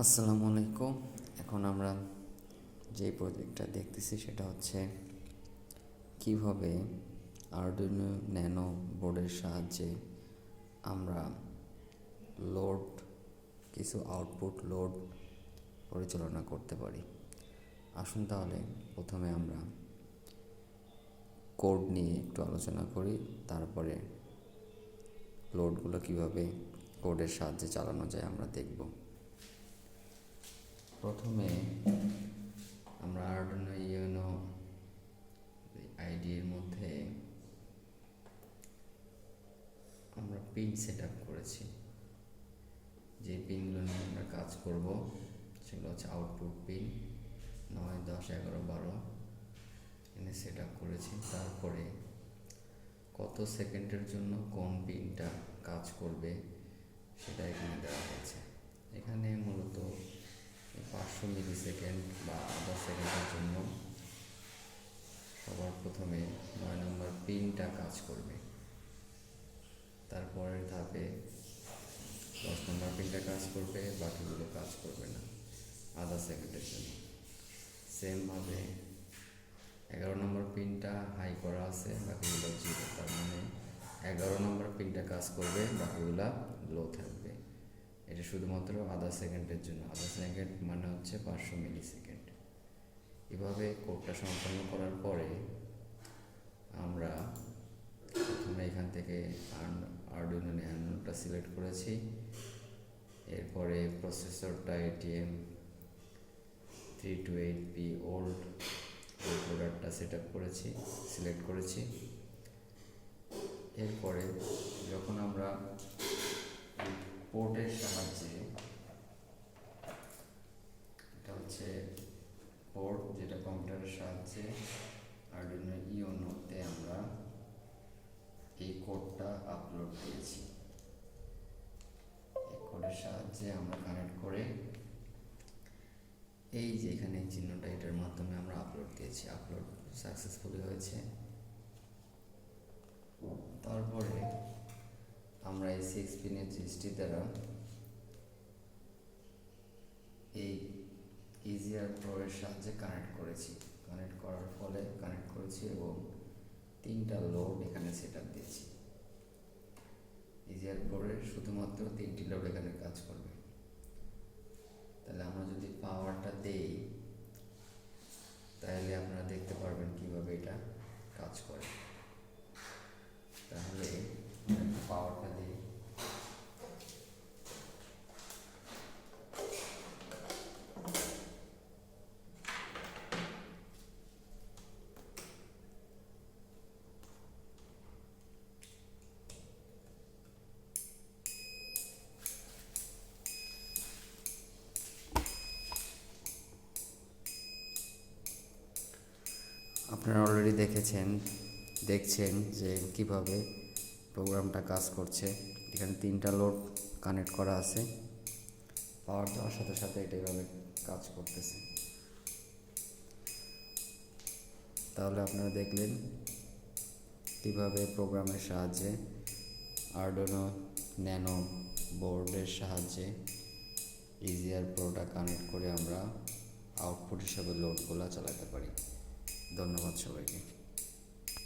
আসসালামু আলাইকুম। এখন আমরা যে প্রজেক্টটা দেখতেছি সেটা হচ্ছে কিভাবে আরডুইনো ন্যানো বোর্ডের সাহায্যে আমরা লোড কিছু আউটপুট লোড পরিচালনা করতে পারি। আসুন তাহলে প্রথমে আমরা কোড নিয়ে একটু আলোচনা করি, তারপরে লোডগুলো কিভাবে কোডের সাহায্যে চালানো যায় আমরা দেখব। প্রথমে আমরা আরডুইনো ইউনো আইডির মধ্যে আমরা পিন সেট আপ করেছি। যে পিনগুলো নিয়ে আমরা কাজ করব সেগুলো হচ্ছে আউটপুট পিন 9, 10, 11, 12 এনে সেট আপ করেছি। তারপরে কত সেকেন্ডের জন্য কোন পিনটা কাজ করবে সেটা এখানে দেওয়া হয়েছে। এখানে মূলত 500 মিলি সেকেন্ড বা আধা সেকেন্ডের জন্য সবার প্রথমে 9 নম্বর পিনটা কাজ করবে। তারপরের ধাপে 10 নম্বর পিনটা কাজ করবে, বাকিগুলো কাজ করবে না আধা সেকেন্ডের জন্য। সেমভাবে 11 নম্বর পিনটা হাই করা আছে, বাকিগুলো 0, তার মানে 11 নম্বর পিনটা কাজ করবে, বাকিগুলা লো থাকবে। এটা শুধুমাত্র আধা সেকেন্ডের জন্য। আধা সেকেন্ড মানে হচ্ছে 500 মিলি সেকেন্ড। এভাবে কোডটা সম্পন্ন করার পরে আমরা প্রথমে এখান থেকে আরডুইনো ন্যানোটা সিলেক্ট করেছি। এরপরে প্রসেসরটা ATM 328P ওল্ড প্রোডাক্টটা সেট আপ করেছি, সিলেক্ট করেছি। এরপরে যখন আমরা পোর্টের সাহায্যে, এটা হচ্ছে পোর্ট যেটা কম্পিউটারের সাহায্যে আরডুইনো ইউনোতে আমরা এই কোডটা আপলোড দিয়েছি। এই কোডের সাহায্যে আমরা কানেক্ট করে এই যে এখানে চিহ্নটা, এটার মাধ্যমে আমরা আপলোড দিয়েছি। আপলোড সাকসেসফুলি হয়েছে। তারপরে আমরা এই 6 পিনের জিএসটি দ্বারা এই ইজিআর প্রো এর সাহায্যে কানেক্ট করেছি। কানেক্ট করার ফলে কানেক্ট করেছি এবং 3টা লোড এখানে সেট আপ দিয়েছি। ইজিআর প্রো এর শুধুমাত্র 3টি লোড এখানে কাজ করবে। তাহলে আমরা যদি পাওয়ারটা দেই তাহলে আপনারা দেখতে পারবেন কিভাবে এটা কাজ করে। তাহলে পাওয়ারটা দিই। আপনারা অলরেডি দেখছেন যে কিভাবে প্রোগ্রামটা কাজ করছে। এখানে 3টা লোড কানেক্ট করা আছে। পাওয়ার দেওয়ার সাথে সাথে এটা এভাবে কাজ করতেছে। তাহলে আপনারা দেখলেন কিভাবে প্রোগ্রামের সাহায্যে আরডুইনো ন্যানো বোর্ডের সাহায্যে ইজিআর প্রোটা কানেক্ট করে আমরা আউটপুট হিসাবে লোডগুলো চালাতে পারি। ধন্যবাদ সবাইকে।